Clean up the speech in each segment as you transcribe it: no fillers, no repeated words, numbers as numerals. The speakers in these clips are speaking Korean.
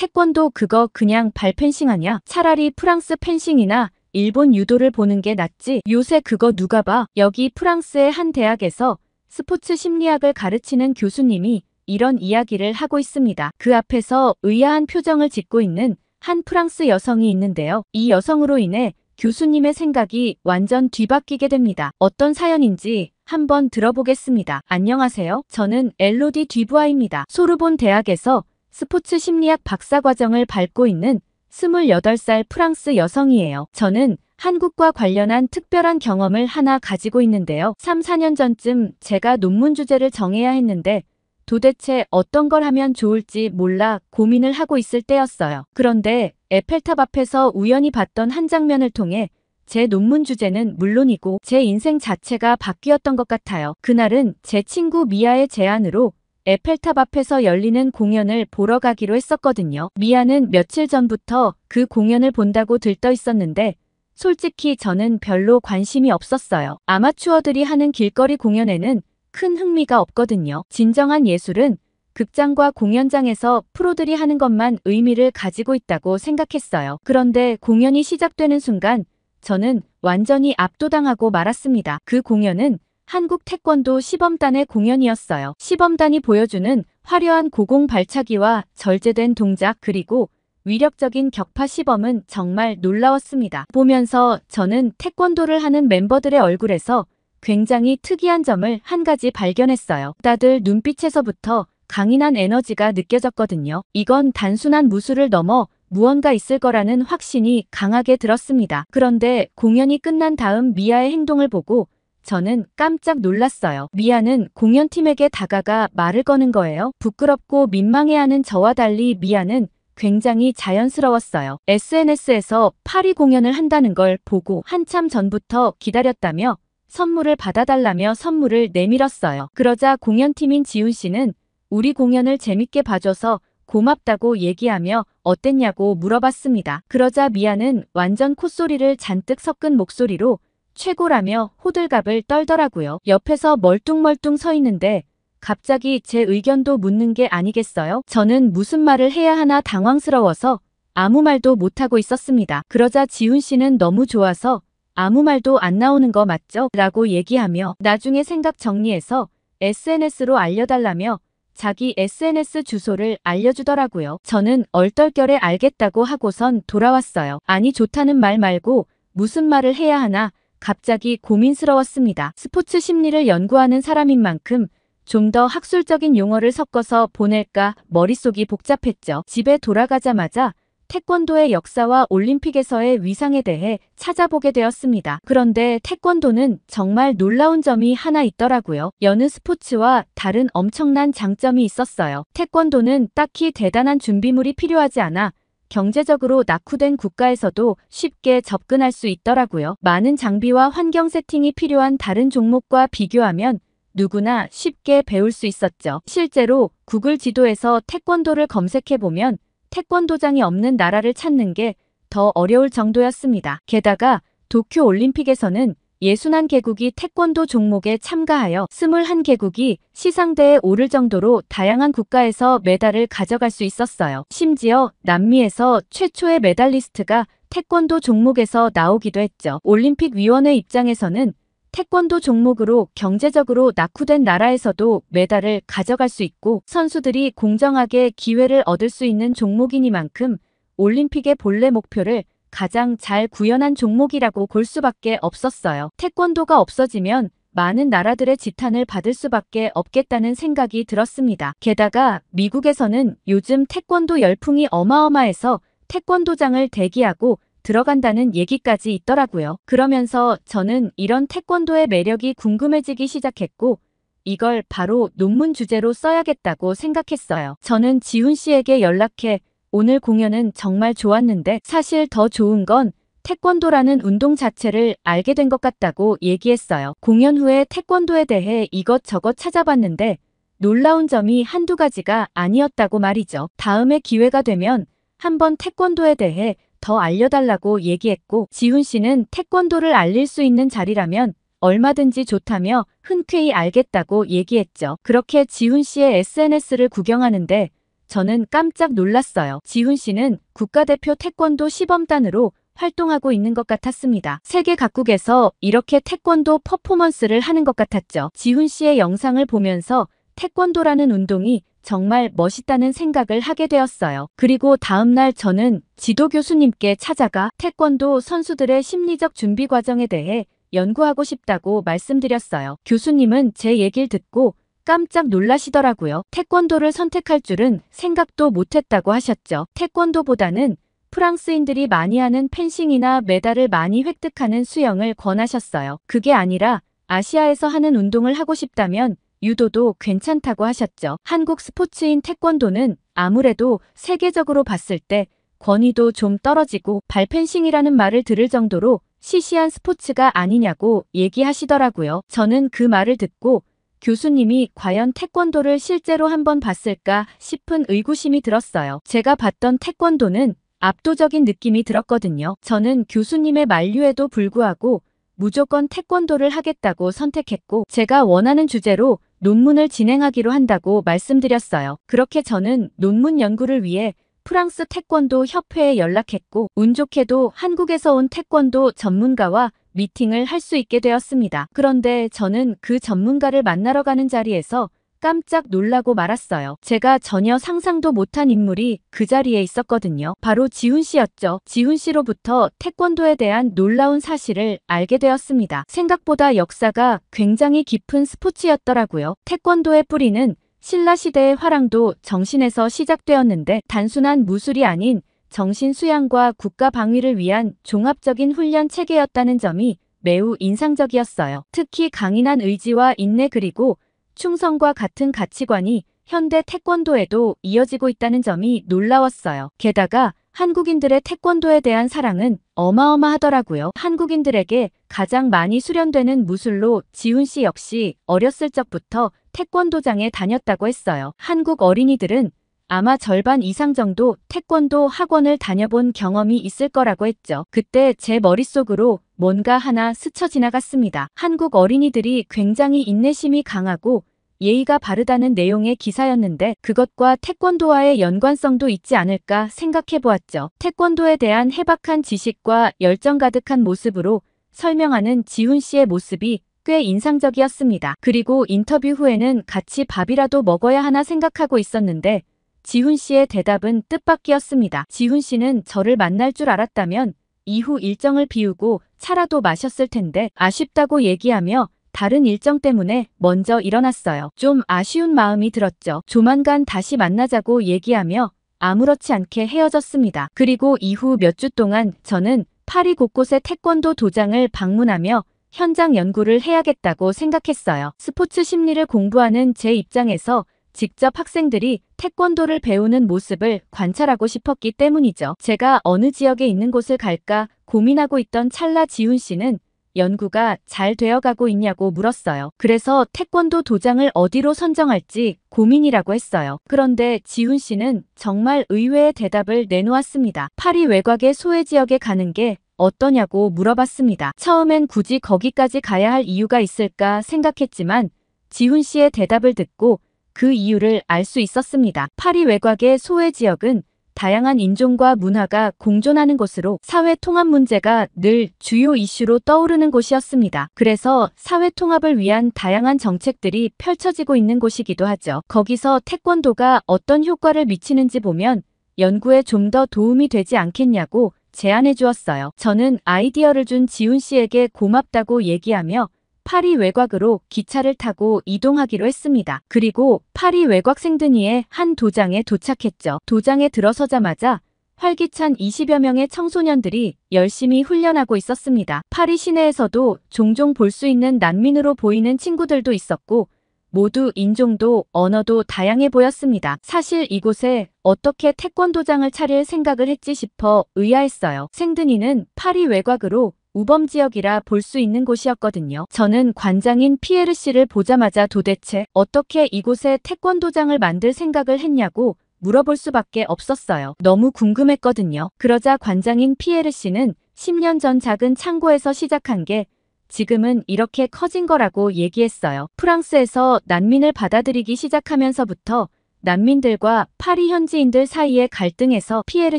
태권도 그거 그냥 발펜싱 아냐? 차라리 프랑스 펜싱이나 일본 유도를 보는 게 낫지. 요새 그거 누가 봐? 여기 프랑스의 한 대학에서 스포츠 심리학을 가르치는 교수님이 이런 이야기를 하고 있습니다. 그 앞에서 의아한 표정을 짓고 있는 한 프랑스 여성이 있는데요. 이 여성으로 인해 교수님의 생각이 완전 뒤바뀌게 됩니다. 어떤 사연인지 한번 들어보겠습니다. 안녕하세요. 저는 엘로디 듀부아입니다. 소르본 대학에서 스포츠 심리학 박사과정을 밟고 있는 28살 프랑스 여성이에요. 저는 한국과 관련한 특별한 경험을 하나 가지고 있는데요. 3, 4년 전쯤 제가 논문 주제를 정해야 했는데 도대체 어떤 걸 하면 좋을지 몰라 고민을 하고 있을 때였어요. 그런데 에펠탑 앞에서 우연히 봤던 한 장면을 통해 제 논문 주제는 물론이고 제 인생 자체가 바뀌었던 것 같아요. 그날은 제 친구 미아의 제안으로 에펠탑 앞에서 열리는 공연을 보러 가기로 했었거든요. 미아는 며칠 전부터 그 공연을 본다고 들떠 있었는데 솔직히 저는 별로 관심이 없었어요. 아마추어들이 하는 길거리 공연에는 큰 흥미가 없거든요. 진정한 예술은 극장과 공연장에서 프로들이 하는 것만 의미를 가지고 있다고 생각했어요. 그런데 공연이 시작되는 순간 저는 완전히 압도당하고 말았습니다. 그 공연은 한국 태권도 시범단의 공연이었어요. 시범단이 보여주는 화려한 고공 발차기와 절제된 동작 그리고 위력적인 격파 시범은 정말 놀라웠습니다. 보면서 저는 태권도를 하는 멤버들의 얼굴에서 굉장히 특이한 점을 한 가지 발견했어요. 다들 눈빛에서부터 강인한 에너지가 느껴졌거든요. 이건 단순한 무술을 넘어 무언가 있을 거라는 확신이 강하게 들었습니다. 그런데 공연이 끝난 다음 미아의 행동을 보고 저는 깜짝 놀랐어요. 미아는 공연팀에게 다가가 말을 거는 거예요. 부끄럽고 민망해하는 저와 달리 미아는 굉장히 자연스러웠어요. SNS에서 파리 공연을 한다는 걸 보고 한참 전부터 기다렸다며 선물을 받아달라며 선물을 내밀었어요. 그러자 공연팀인 지훈 씨는 우리 공연을 재밌게 봐줘서 고맙다고 얘기하며 어땠냐고 물어봤습니다. 그러자 미아는 완전 콧소리를 잔뜩 섞은 목소리로 최고라며 호들갑을 떨더라고요. 옆에서 멀뚱멀뚱 서 있는데 갑자기 제 의견도 묻는 게 아니겠어요? 저는 무슨 말을 해야 하나 당황스러워서 아무 말도 못하고 있었습니다. 그러자 지훈 씨는 너무 좋아서 아무 말도 안 나오는 거 맞죠? 라고 얘기하며 나중에 생각 정리해서 SNS로 알려달라며 자기 SNS 주소를 알려주더라고요. 저는 얼떨결에 알겠다고 하고선 돌아왔어요. 아니 좋다는 말 말고 무슨 말을 해야 하나 갑자기 고민스러웠습니다. 스포츠 심리를 연구하는 사람인 만큼 좀 더 학술적인 용어를 섞어서 보낼까 머릿속이 복잡했죠. 집에 돌아가자마자 태권도의 역사와 올림픽에서의 위상에 대해 찾아보게 되었습니다. 그런데 태권도는 정말 놀라운 점이 하나 있더라고요. 여느 스포츠와 다른 엄청난 장점이 있었어요. 태권도는 딱히 대단한 준비물이 필요하지 않아 경제적으로 낙후된 국가에서도 쉽게 접근할 수 있더라고요. 많은 장비와 환경 세팅이 필요한 다른 종목과 비교하면 누구나 쉽게 배울 수 있었죠. 실제로 구글 지도에서 태권도를 검색해보면 태권도장이 없는 나라를 찾는 게 더 어려울 정도였습니다. 게다가 도쿄 올림픽에서는 61개국이 태권도 종목에 참가하여 21개국이 시상대에 오를 정도로 다양한 국가에서 메달을 가져갈 수 있었어요. 심지어 남미에서 최초의 메달리스트가 태권도 종목에서 나오기도 했죠. 올림픽위원회 입장에서는 태권도 종목으로 경제적으로 낙후된 나라에서도 메달을 가져갈 수 있고 선수들이 공정하게 기회를 얻을 수 있는 종목이니만큼 올림픽의 본래 목표를 가장 잘 구현한 종목이라고 볼 수밖에 없었어요. 태권도가 없어지면 많은 나라들의 지탄을 받을 수밖에 없겠다는 생각이 들었습니다. 게다가 미국에서는 요즘 태권도 열풍이 어마어마해서 태권도장을 대기하고 들어간다는 얘기까지 있더라고요. 그러면서 저는 이런 태권도의 매력이 궁금해지기 시작했고 이걸 바로 논문 주제로 써야겠다고 생각했어요. 저는 지훈 씨에게 연락해 오늘 공연은 정말 좋았는데 사실 더 좋은 건 태권도라는 운동 자체를 알게 된 것 같다고 얘기했어요. 공연 후에 태권도에 대해 이것저것 찾아봤는데 놀라운 점이 한두 가지가 아니었다고 말이죠. 다음에 기회가 되면 한번 태권도에 대해 더 알려달라고 얘기했고 지훈 씨는 태권도를 알릴 수 있는 자리라면 얼마든지 좋다며 흔쾌히 알겠다고 얘기했죠. 그렇게 지훈 씨의 SNS를 구경하는데 저는 깜짝 놀랐어요. 지훈 씨는 국가대표 태권도 시범단으로 활동하고 있는 것 같았습니다. 세계 각국에서 이렇게 태권도 퍼포먼스를 하는 것 같았죠. 지훈 씨의 영상을 보면서 태권도라는 운동이 정말 멋있다는 생각을 하게 되었어요. 그리고 다음날 저는 지도 교수님께 찾아가 태권도 선수들의 심리적 준비 과정에 대해 연구하고 싶다고 말씀드렸어요. 교수님은 제 얘기를 듣고 깜짝 놀라시더라고요. 태권도를 선택할 줄은 생각도 못했다고 하셨죠. 태권도보다는 프랑스인들이 많이 하는 펜싱이나 메달을 많이 획득하는 수영을 권하셨어요. 그게 아니라 아시아에서 하는 운동을 하고 싶다면 유도도 괜찮다고 하셨죠. 한국 스포츠인 태권도는 아무래도 세계적으로 봤을 때 권위도 좀 떨어지고 발펜싱이라는 말을 들을 정도로 시시한 스포츠가 아니냐고 얘기하시더라고요. 저는 그 말을 듣고 교수님이 과연 태권도를 실제로 한번 봤을까 싶은 의구심이 들었어요. 제가 봤던 태권도는 압도적인 느낌이 들었거든요. 저는 교수님의 만류에도 불구하고 무조건 태권도를 하겠다고 선택했고 제가 원하는 주제로 논문을 진행하기로 한다고 말씀드렸어요. 그렇게 저는 논문 연구를 위해 프랑스 태권도 협회에 연락했고 운 좋게도 한국에서 온 태권도 전문가와 미팅을 할 수 있게 되었습니다. 그런데 저는 그 전문가를 만나러 가는 자리에서 깜짝 놀라고 말았어요. 제가 전혀 상상도 못한 인물이 그 자리에 있었거든요. 바로 지훈 씨였죠. 지훈 씨로부터 태권도에 대한 놀라운 사실을 알게 되었습니다. 생각보다 역사가 굉장히 깊은 스포츠였더라고요. 태권도의 뿌리는 신라시대의 화랑도 정신에서 시작되었는데 단순한 무술이 아닌 정신 수양과 국가 방위를 위한 종합적인 훈련 체계였다는 점이 매우 인상적이었어요. 특히 강인한 의지와 인내 그리고 충성과 같은 가치관이 현대 태권도에도 이어지고 있다는 점이 놀라웠어요. 게다가 한국인들의 태권도에 대한 사랑은 어마어마하더라고요. 한국인들에게 가장 많이 수련되는 무술로 지훈 씨 역시 어렸을 적부터 태권도장에 다녔다고 했어요. 한국 어린이들은 아마 절반 이상 정도 태권도 학원을 다녀본 경험이 있을 거라고 했죠. 그때 제 머릿속으로 뭔가 하나 스쳐 지나갔습니다. 한국 어린이들이 굉장히 인내심이 강하고 예의가 바르다는 내용의 기사였는데 그것과 태권도와의 연관성도 있지 않을까 생각해 보았죠. 태권도에 대한 해박한 지식과 열정 가득한 모습으로 설명하는 지훈 씨의 모습이 꽤 인상적이었습니다. 그리고 인터뷰 후에는 같이 밥이라도 먹어야 하나 생각하고 있었는데 지훈 씨의 대답은 뜻밖이었습니다. 지훈 씨는 저를 만날 줄 알았다면 이후 일정을 비우고 차라도 마셨을 텐데 아쉽다고 얘기하며 다른 일정 때문에 먼저 일어났어요. 좀 아쉬운 마음이 들었죠. 조만간 다시 만나자고 얘기하며 아무렇지 않게 헤어졌습니다. 그리고 이후 몇 주 동안 저는 파리 곳곳의 태권도 도장을 방문하며 현장 연구를 해야겠다고 생각했어요. 스포츠 심리를 공부하는 제 입장에서 직접 학생들이 태권도를 배우는 모습을 관찰하고 싶었기 때문이죠. 제가 어느 지역에 있는 곳을 갈까 고민하고 있던 찰나 지훈 씨는 연구가 잘 되어가고 있냐고 물었어요. 그래서 태권도 도장을 어디로 선정할지 고민이라고 했어요. 그런데 지훈 씨는 정말 의외의 대답을 내놓았습니다. 파리 외곽의 소외 지역에 가는 게 어떠냐고 물어봤습니다. 처음엔 굳이 거기까지 가야 할 이유가 있을까 생각했지만 지훈 씨의 대답을 듣고 그 이유를 알 수 있었습니다. 파리 외곽의 소외 지역은 다양한 인종과 문화가 공존하는 곳으로 사회 통합 문제가 늘 주요 이슈로 떠오르는 곳이었습니다. 그래서 사회 통합을 위한 다양한 정책들이 펼쳐지고 있는 곳이기도 하죠. 거기서 태권도가 어떤 효과를 미치는지 보면 연구에 좀 더 도움이 되지 않겠냐고 제안해 주었어요. 저는 아이디어를 준 지훈 씨에게 고맙다고 얘기하며 파리 외곽으로 기차를 타고 이동하기로 했습니다. 그리고 파리 외곽 생드니의 한 도장에 도착했죠. 도장에 들어서자마자 활기찬 20여 명의 청소년들이 열심히 훈련하고 있었습니다. 파리 시내에서도 종종 볼 수 있는 난민으로 보이는 친구들도 있었고 모두 인종도 언어도 다양해 보였습니다. 사실 이곳에 어떻게 태권도장을 차릴 생각을 했지 싶어 의아했어요. 생드니는 파리 외곽으로 우범지역이라 볼 수 있는 곳이었거든요. 저는 관장인 피에르 씨를 보자마자 도대체 어떻게 이곳에 태권도장을 만들 생각을 했냐고 물어볼 수밖에 없었어요. 너무 궁금했거든요. 그러자 관장인 피에르 씨는 10년 전 작은 창고에서 시작한 게 지금은 이렇게 커진 거라고 얘기했어요. 프랑스에서 난민을 받아들이기 시작하면서부터 난민들과 파리 현지인들 사이의 갈등에서 피에르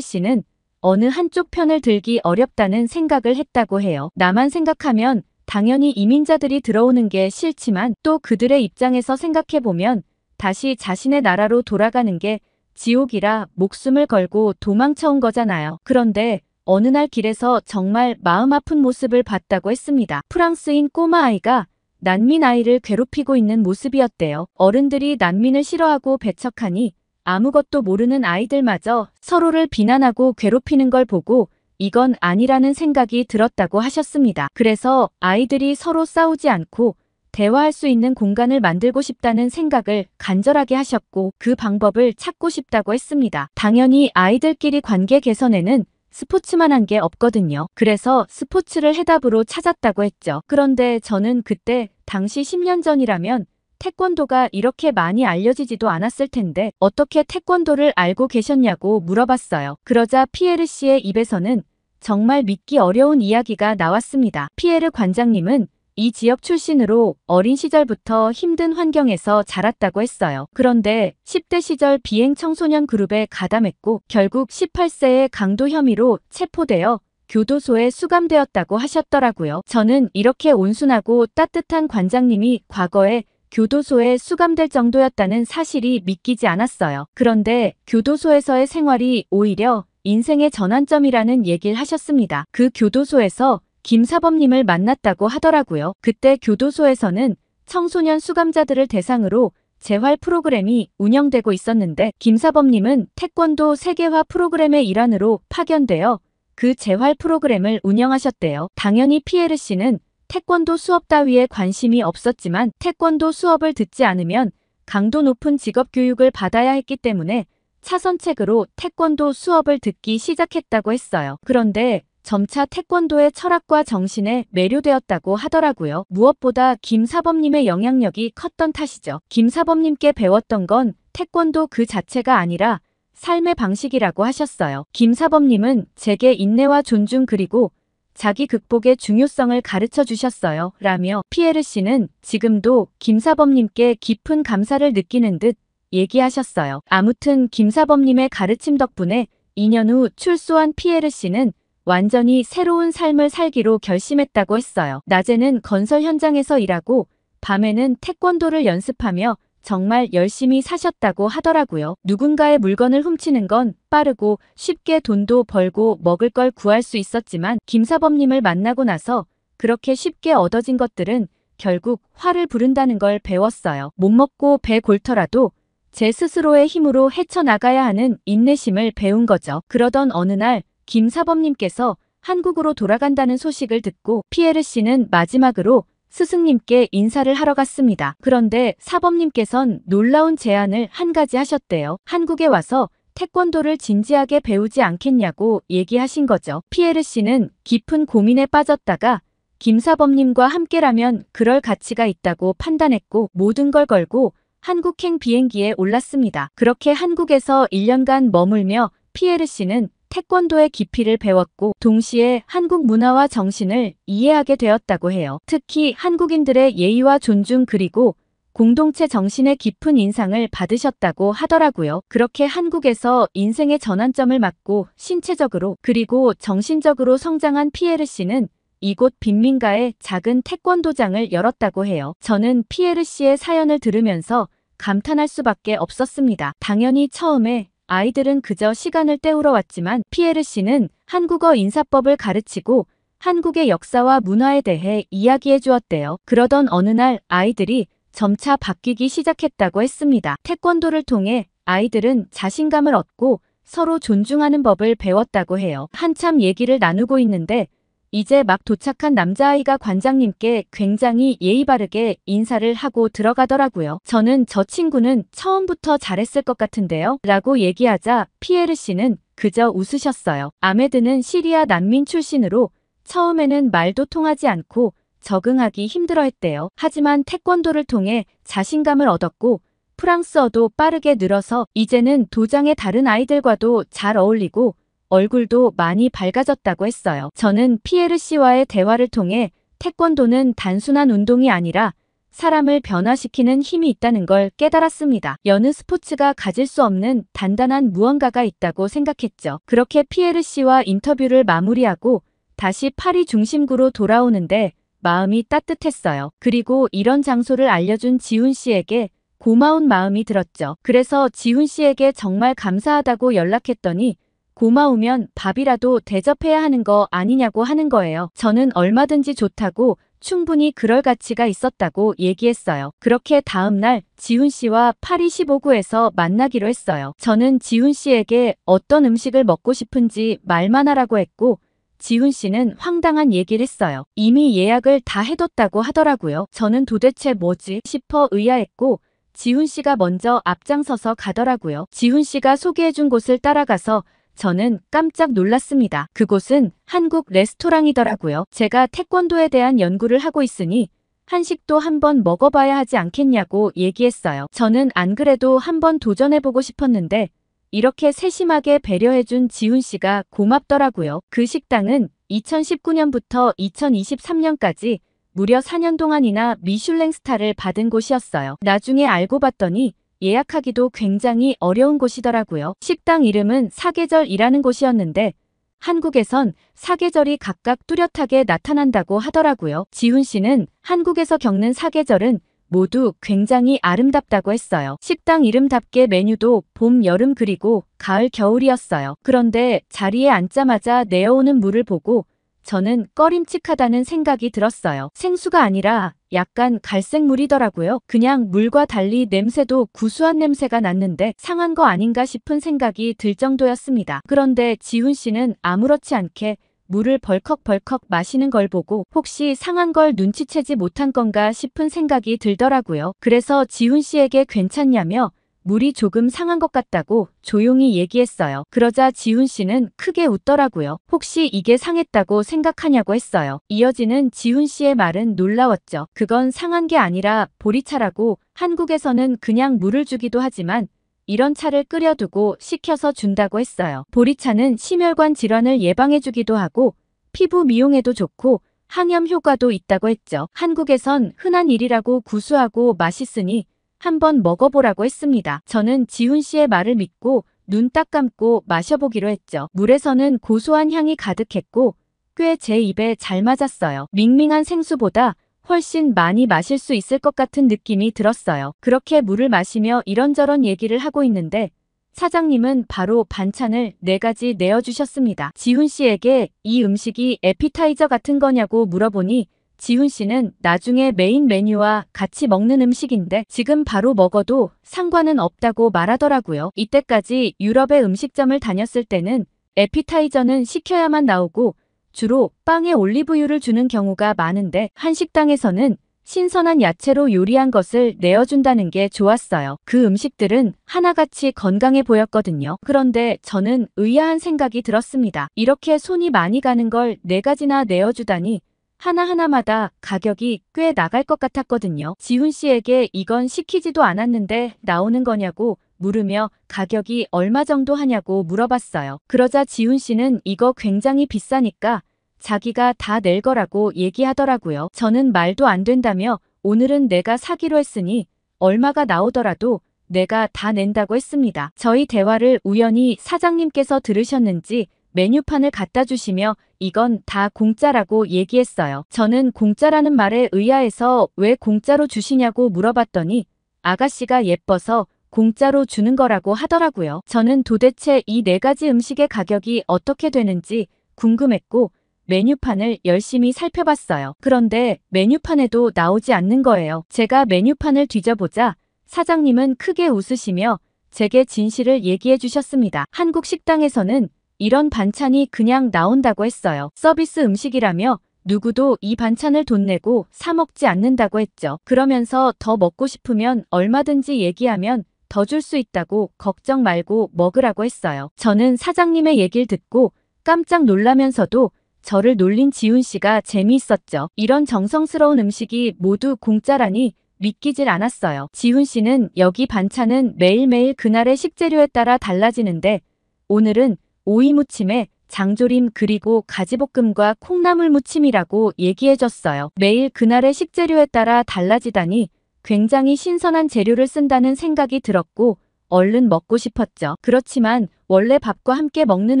씨는 어느 한쪽 편을 들기 어렵다는 생각을 했다고 해요. 나만 생각하면 당연히 이민자들이 들어오는 게 싫지만 또 그들의 입장에서 생각해보면 다시 자신의 나라로 돌아가는 게 지옥이라 목숨을 걸고 도망쳐 온 거잖아요. 그런데 어느 날 길에서 정말 마음 아픈 모습을 봤다고 했습니다. 프랑스인 꼬마 아이가 난민 아이를 괴롭히고 있는 모습이었대요. 어른들이 난민을 싫어하고 배척하니 아무것도 모르는 아이들마저 서로를 비난하고 괴롭히는 걸 보고 이건 아니라는 생각이 들었다고 하셨습니다. 그래서 아이들이 서로 싸우지 않고 대화할 수 있는 공간을 만들고 싶다는 생각을 간절하게 하셨고 그 방법을 찾고 싶다고 했습니다. 당연히 아이들끼리 관계 개선에는 스포츠만 한 게 없거든요. 그래서 스포츠를 해답으로 찾았다고 했죠. 그런데 저는 그때 당시 10년 전이라면 태권도가 이렇게 많이 알려지지도 않았을 텐데 어떻게 태권도를 알고 계셨냐고 물어봤어요. 그러자 피에르 씨의 입에서는 정말 믿기 어려운 이야기가 나왔습니다. 피에르 관장님은 이 지역 출신으로 어린 시절부터 힘든 환경에서 자랐다고 했어요. 그런데 10대 시절 비행 청소년 그룹에 가담했고 결국 18세의 강도 혐의로 체포되어 교도소에 수감되었다고 하셨더라고요. 저는 이렇게 온순하고 따뜻한 관장님이 과거에 교도소에 수감될 정도였다는 사실이 믿기지 않았어요. 그런데 교도소에서의 생활이 오히려 인생의 전환점이라는 얘기를 하셨습니다. 그 교도소에서 김사범님을 만났다고 하더라고요. 그때 교도소에서는 청소년 수감자들을 대상으로 재활 프로그램이 운영되고 있었는데 김사범님은 태권도 세계화 프로그램의 일환으로 파견되어 그 재활 프로그램을 운영하셨대요. 당연히 피에르 씨는 태권도 수업 따위에 관심이 없었지만 태권도 수업을 듣지 않으면 강도 높은 직업 교육을 받아야 했기 때문에 차선책으로 태권도 수업을 듣기 시작했다고 했어요. 그런데 점차 태권도의 철학과 정신에 매료되었다고 하더라고요. 무엇보다 김사범님의 영향력이 컸던 탓이죠. 김사범님께 배웠던 건 태권도 그 자체가 아니라 삶의 방식이라고 하셨어요. 김사범님은 제게 인내와 존중 그리고 자기 극복의 중요성을 가르쳐 주셨어요. 라며 피에르 씨는 지금도 김사범님께 깊은 감사를 느끼는 듯 얘기하셨어요. 아무튼 김사범님의 가르침 덕분에 2년 후 출소한 피에르 씨는 완전히 새로운 삶을 살기로 결심했다고 했어요. 낮에는 건설 현장에서 일하고 밤에는 태권도를 연습하며 정말 열심히 사셨다고 하더라고요. 누군가의 물건을 훔치는 건 빠르고 쉽게 돈도 벌고 먹을 걸 구할 수 있었지만 김사범님을 만나고 나서 그렇게 쉽게 얻어진 것들은 결국 화를 부른다는 걸 배웠어요. 못 먹고 배 골터라도 제 스스로의 힘으로 헤쳐나가야 하는 인내심을 배운 거죠. 그러던 어느 날 김사범님께서 한국으로 돌아간다는 소식을 듣고 피에르 씨는 마지막으로 스승님께 인사를 하러 갔습니다. 그런데 사범님께선 놀라운 제안을 한 가지 하셨대요. 한국에 와서 태권도를 진지하게 배우지 않겠냐고 얘기하신 거죠. 피에르 씨는 깊은 고민에 빠졌다가 김사범님과 함께라면 그럴 가치가 있다고 판단했고 모든 걸 걸고 한국행 비행기에 올랐습니다. 그렇게 한국에서 1년간 머물며 피에르 씨는 태권도의 깊이를 배웠고 동시에 한국 문화와 정신을 이해하게 되었다고 해요. 특히 한국인들의 예의와 존중 그리고 공동체 정신의 깊은 인상을 받으셨다고 하더라고요. 그렇게 한국에서 인생의 전환점을 맞고 신체적으로 그리고 정신적으로 성장한 피에르 씨는 이곳 빈민가에 작은 태권도장을 열었다고 해요. 저는 피에르 씨의 사연을 들으면서 감탄할 수밖에 없었습니다. 당연히 처음에 아이들은 그저 시간을 때우러 왔지만 피에르 씨는 한국어 인사법을 가르치고 한국의 역사와 문화에 대해 이야기해 주었대요. 그러던 어느 날 아이들이 점차 바뀌기 시작했다고 했습니다. 태권도를 통해 아이들은 자신감을 얻고 서로 존중하는 법을 배웠다고 해요. 한참 얘기를 나누고 있는데 이제 막 도착한 남자아이가 관장님께 굉장히 예의 바르게 인사를 하고 들어가더라고요. 저는 저 친구는 처음부터 잘했을 것 같은데요? 라고 얘기하자 피에르 씨는 그저 웃으셨어요. 아메드는 시리아 난민 출신으로 처음에는 말도 통하지 않고 적응하기 힘들어했대요. 하지만 태권도를 통해 자신감을 얻었고 프랑스어도 빠르게 늘어서 이제는 도장의 다른 아이들과도 잘 어울리고 얼굴도 많이 밝아졌다고 했어요. 저는 피에르 씨와의 대화를 통해 태권도는 단순한 운동이 아니라 사람을 변화시키는 힘이 있다는 걸 깨달았습니다. 여느 스포츠가 가질 수 없는 단단한 무언가가 있다고 생각했죠. 그렇게 피에르 씨와 인터뷰를 마무리하고 다시 파리 중심구로 돌아오는데 마음이 따뜻했어요. 그리고 이런 장소를 알려준 지훈 씨에게 고마운 마음이 들었죠. 그래서 지훈 씨에게 정말 감사하다고 연락했더니 고마우면 밥이라도 대접해야 하는 거 아니냐고 하는 거예요. 저는 얼마든지 좋다고 충분히 그럴 가치가 있었다고 얘기했어요. 그렇게 다음날 지훈 씨와 파리 15구에서 만나기로 했어요. 저는 지훈 씨에게 어떤 음식을 먹고 싶은지 말만 하라고 했고 지훈 씨는 황당한 얘기를 했어요. 이미 예약을 다 해뒀다고 하더라고요. 저는 도대체 뭐지 싶어 의아했고 지훈 씨가 먼저 앞장서서 가더라고요. 지훈 씨가 소개해준 곳을 따라가서 저는 깜짝 놀랐습니다. 그곳은 한국 레스토랑이더라고요. 제가 태권도에 대한 연구를 하고 있으니 한식도 한번 먹어봐야 하지 않겠냐고 얘기했어요. 저는 안 그래도 한번 도전해보고 싶었는데 이렇게 세심하게 배려해준 지훈 씨가 고맙더라고요. 그 식당은 2019년부터 2023년까지 무려 4년 동안이나 미슐랭 스타를 받은 곳이었어요. 나중에 알고 봤더니 예약하기도 굉장히 어려운 곳이더라고요. 식당 이름은 사계절이라는 곳이었는데 한국에선 사계절이 각각 뚜렷하게 나타난다고 하더라고요. 지훈 씨는 한국에서 겪는 사계절은 모두 굉장히 아름답다고 했어요. 식당 이름답게 메뉴도 봄, 여름 그리고 가을, 겨울이었어요. 그런데 자리에 앉자마자 내어오는 물을 보고 저는 꺼림칙하다는 생각이 들었어요. 생수가 아니라 약간 갈색 물이더라고요. 그냥 물과 달리 냄새도 구수한 냄새가 났는데 상한 거 아닌가 싶은 생각이 들 정도였습니다. 그런데 지훈 씨는 아무렇지 않게 물을 벌컥벌컥 마시는 걸 보고 혹시 상한 걸 눈치채지 못한 건가 싶은 생각이 들더라고요. 그래서 지훈 씨에게 괜찮냐며 물이 조금 상한 것 같다고 조용히 얘기했어요. 그러자 지훈 씨는 크게 웃더라고요. 혹시 이게 상했다고 생각하냐고 했어요. 이어지는 지훈 씨의 말은 놀라웠죠. 그건 상한 게 아니라 보리차라고 한국에서는 그냥 물을 주기도 하지만 이런 차를 끓여두고 식혀서 준다고 했어요. 보리차는 심혈관 질환을 예방해주기도 하고 피부 미용에도 좋고 항염 효과도 있다고 했죠. 한국에선 흔한 일이라고 구수하고 맛있으니 한번 먹어보라고 했습니다. 저는 지훈 씨의 말을 믿고 눈 딱 감고 마셔보기로 했죠. 물에서는 고소한 향이 가득했고 꽤 제 입에 잘 맞았어요. 밍밍한 생수보다 훨씬 많이 마실 수 있을 것 같은 느낌이 들었어요. 그렇게 물을 마시며 이런저런 얘기를 하고 있는데 사장님은 바로 반찬을 4가지 내어주셨습니다. 지훈 씨에게 이 음식이 에피타이저 같은 거냐고 물어보니 지훈 씨는 나중에 메인 메뉴와 같이 먹는 음식인데 지금 바로 먹어도 상관은 없다고 말하더라고요. 이때까지 유럽의 음식점을 다녔을 때는 에피타이저는 시켜야만 나오고 주로 빵에 올리브유를 주는 경우가 많은데 한식당에서는 신선한 야채로 요리한 것을 내어준다는 게 좋았어요. 그 음식들은 하나같이 건강해 보였거든요. 그런데 저는 의아한 생각이 들었습니다. 이렇게 손이 많이 가는 걸 4가지나 내어주다니 하나하나마다 가격이 꽤 나갈 것 같았거든요. 지훈 씨에게 이건 시키지도 않았는데 나오는 거냐고 물으며 가격이 얼마 정도 하냐고 물어봤어요. 그러자 지훈 씨는 이거 굉장히 비싸니까 자기가 다 낼 거라고 얘기하더라고요. 저는 말도 안 된다며 오늘은 내가 사기로 했으니 얼마가 나오더라도 내가 다 낸다고 했습니다. 저희 대화를 우연히 사장님께서 들으셨는지 메뉴판을 갖다 주시며 이건 다 공짜라고 얘기했어요. 저는 공짜라는 말에 의아해서 왜 공짜로 주시냐고 물어봤더니 아가씨가 예뻐서 공짜로 주는 거라고 하더라고요. 저는 도대체 이 4가지 음식의 가격이 어떻게 되는지 궁금했고 메뉴판을 열심히 살펴봤어요. 그런데 메뉴판에도 나오지 않는 거예요. 제가 메뉴판을 뒤져보자 사장님은 크게 웃으시며 제게 진실을 얘기해 주셨습니다. 한국 식당에서는 이런 반찬이 그냥 나온다고 했어요. 서비스 음식이라며 누구도 이 반찬을 돈 내고 사 먹지 않는다고 했죠. 그러면서 더 먹고 싶으면 얼마든지 얘기하면 더 줄 수 있다고 걱정 말고 먹으라고 했어요. 저는 사장님의 얘기를 듣고 깜짝 놀라면서도 저를 놀린 지훈 씨가 재미있었죠. 이런 정성스러운 음식이 모두 공짜라니 믿기질 않았어요. 지훈 씨는 여기 반찬은 매일매일 그날의 식재료에 따라 달라지는데 오늘은 오이 무침에 장조림 그리고 가지볶음과 콩나물 무침이라고 얘기해줬어요. 매일 그날의 식재료에 따라 달라지다니 굉장히 신선한 재료를 쓴다는 생각이 들었고 얼른 먹고 싶었죠. 그렇지만 원래 밥과 함께 먹는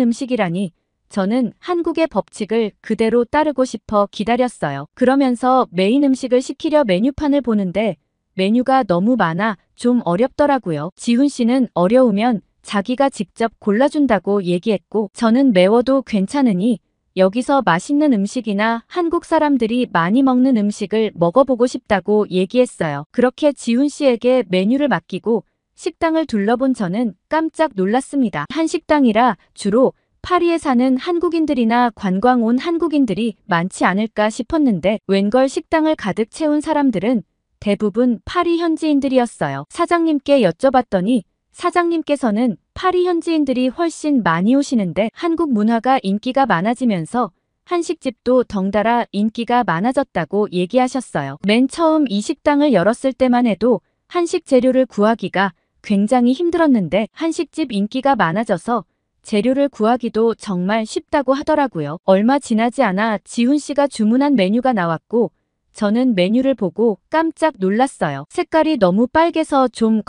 음식이라니 저는 한국의 법칙을 그대로 따르고 싶어 기다렸어요. 그러면서 메인 음식을 시키려 메뉴판을 보는데 메뉴가 너무 많아 좀 어렵더라고요. 지훈 씨는 어려우면 자기가 직접 골라준다고 얘기했고 저는 매워도 괜찮으니 여기서 맛있는 음식이나 한국 사람들이 많이 먹는 음식을 먹어보고 싶다고 얘기했어요. 그렇게 지훈 씨에게 메뉴를 맡기고 식당을 둘러본 저는 깜짝 놀랐습니다. 한식당이라 주로 파리에 사는 한국인들이나 관광 온 한국인들이 많지 않을까 싶었는데 웬걸 식당을 가득 채운 사람들은 대부분 파리 현지인들이었어요. 사장님께 여쭤봤더니 사장님께서는 파리 현지인들이 훨씬 많이 오시는데 한국 문화가 인기가 많아지면서 한식집도 덩달아 인기가 많아졌다고 얘기하셨어요. 맨 처음 이 식당을 열었을 때만 해도 한식 재료를 구하기가 굉장히 힘들었는데 한식집 인기가 많아져서 재료를 구하기도 정말 쉽다고 하더라고요. 얼마 지나지 않아 지훈 씨가 주문한 메뉴가 나왔고 저는 메뉴를 보고 깜짝 놀랐어요. 색깔이 너무 빨개서 좀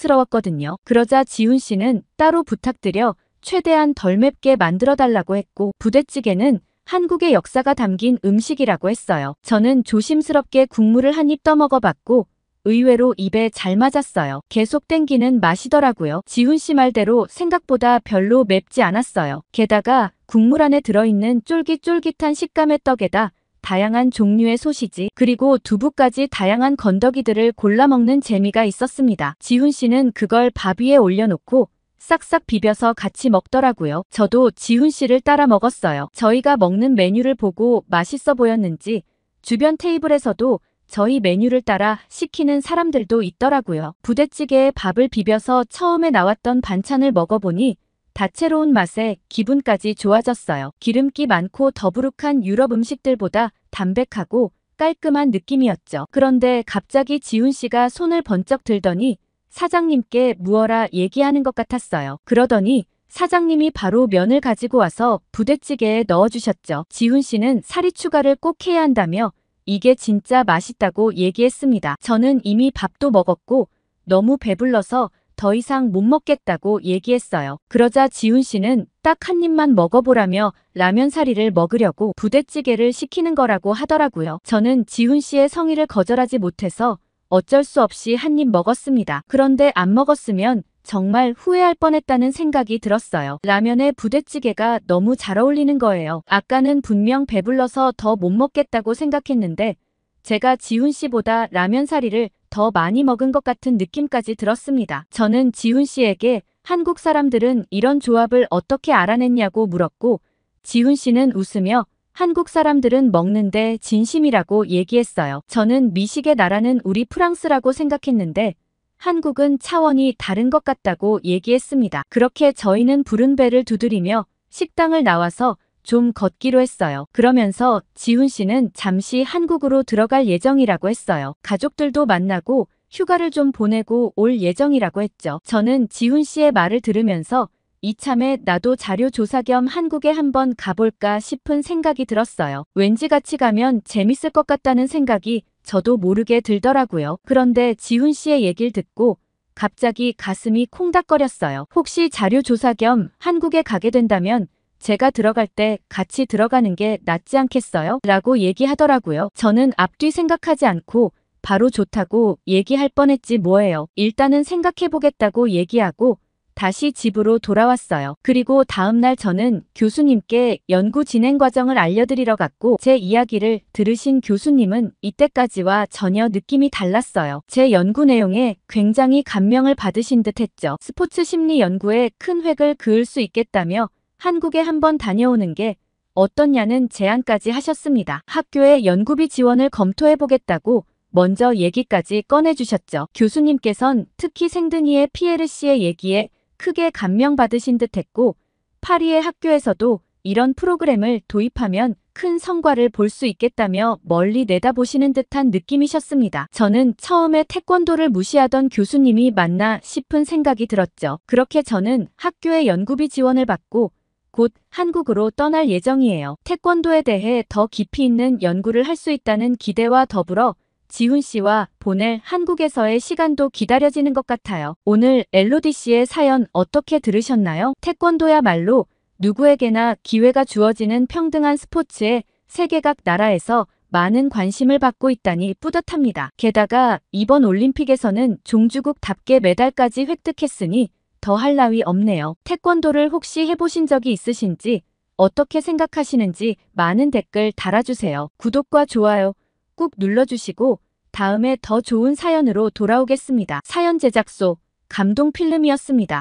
걱정스러웠거든요. 그러자 지훈 씨는 따로 부탁드려 최대한 덜 맵게 만들어 달라고 했고 부대찌개는 한국의 역사가 담긴 음식이라고 했어요. 저는 조심스럽게 국물을 한 입 떠먹어봤고 의외로 입에 잘 맞았어요. 계속 땡기는 맛이더라고요. 지훈 씨 말대로 생각보다 별로 맵지 않았어요. 게다가 국물 안에 들어있는 쫄깃쫄깃한 식감의 떡에다 다양한 종류의 소시지 그리고 두부까지 다양한 건더기들을 골라 먹는 재미가 있었습니다. 지훈 씨는 그걸 밥 위에 올려놓고 싹싹 비벼서 같이 먹더라고요. 저도 지훈 씨를 따라 먹었어요. 저희가 먹는 메뉴를 보고 맛있어 보였는지 주변 테이블에서도 저희 메뉴를 따라 시키는 사람들도 있더라고요. 부대찌개에 밥을 비벼서 처음에 나왔던 반찬을 먹어보니 다채로운 맛에 기분까지 좋아졌어요. 기름기 많고 더부룩한 유럽 음식들보다 담백하고 깔끔한 느낌이었죠. 그런데 갑자기 지훈 씨가 손을 번쩍 들더니 사장님께 무어라 얘기하는 것 같았어요. 그러더니 사장님이 바로 면을 가지고 와서 부대찌개에 넣어주셨죠. 지훈 씨는 사리 추가를 꼭 해야 한다며 이게 진짜 맛있다고 얘기했습니다. 저는 이미 밥도 먹었고 너무 배불러서 더 이상 못 먹겠다고 얘기했어요. 그러자 지훈 씨는 딱 한 입만 먹어보라며 라면 사리를 먹으려고 부대찌개를 시키는 거라고 하더라고요. 저는 지훈 씨의 성의를 거절하지 못해서 어쩔 수 없이 한 입 먹었습니다. 그런데 안 먹었으면 정말 후회할 뻔했다는 생각이 들었어요. 라면에 부대찌개가 너무 잘 어울리는 거예요. 아까는 분명 배불러서 더 못 먹겠다고 생각했는데 제가 지훈 씨보다 라면 사리를 더 많이 먹은 것 같은 느낌까지 들었습니다. 저는 지훈 씨에게 한국 사람들은 이런 조합을 어떻게 알아냈냐고 물었고 지훈 씨는 웃으며 한국 사람들은 먹는데 진심이라고 얘기했어요. 저는 미식의 나라는 우리 프랑스라고 생각했는데 한국은 차원이 다른 것 같다고 얘기했습니다. 그렇게 저희는 부른 배를 두드리며 식당을 나와서 좀 걷기로 했어요. 그러면서 지훈 씨는 잠시 한국으로 들어갈 예정이라고 했어요. 가족들도 만나고 휴가를 좀 보내고 올 예정이라고 했죠. 저는 지훈 씨의 말을 들으면서 이참에 나도 자료 조사 겸 한국에 한번 가볼까 싶은 생각이 들었어요. 왠지 같이 가면 재밌을 것 같다는 생각이 저도 모르게 들더라고요. 그런데 지훈 씨의 얘기를 듣고 갑자기 가슴이 콩닥거렸어요. 혹시 자료 조사 겸 한국에 가게 된다면 제가 들어갈 때 같이 들어가는 게 낫지 않겠어요? 라고 얘기하더라고요. 저는 앞뒤 생각하지 않고 바로 좋다고 얘기할 뻔했지 뭐예요. 일단은 생각해보겠다고 얘기하고 다시 집으로 돌아왔어요. 그리고 다음날 저는 교수님께 연구 진행 과정을 알려드리러 갔고 제 이야기를 들으신 교수님은 이때까지와 전혀 느낌이 달랐어요. 제 연구 내용에 굉장히 감명을 받으신 듯 했죠. 스포츠 심리 연구에 큰 획을 그을 수 있겠다며 한국에 한번 다녀오는 게 어떻냐는 제안까지 하셨습니다. 학교에 연구비 지원을 검토해보겠다고 먼저 얘기까지 꺼내주셨죠. 교수님께선 특히 생드니의 피에르 씨의 얘기에 크게 감명받으신 듯 했고 파리의 학교에서도 이런 프로그램을 도입하면 큰 성과를 볼 수 있겠다며 멀리 내다보시는 듯한 느낌이셨습니다. 저는 처음에 태권도를 무시하던 교수님이 맞나 싶은 생각이 들었죠. 그렇게 저는 학교에 연구비 지원을 받고 곧 한국으로 떠날 예정이에요. 태권도에 대해 더 깊이 있는 연구를 할 수 있다는 기대와 더불어 지훈 씨와 보낼 한국에서의 시간도 기다려지는 것 같아요. 오늘 엘로디 씨의 사연 어떻게 들으셨나요? 태권도야말로 누구에게나 기회가 주어지는 평등한 스포츠에 세계 각 나라에서 많은 관심을 받고 있다니 뿌듯합니다. 게다가 이번 올림픽에서는 종주국답게 메달까지 획득했으니 더할 나위 없네요. 태권도를 혹시 해보신 적이 있으신지, 어떻게 생각하시는지 많은 댓글 달아주세요. 구독과 좋아요 꾹 눌러주시고 다음에 더 좋은 사연으로 돌아오겠습니다. 사연 제작소 감동필름이었습니다.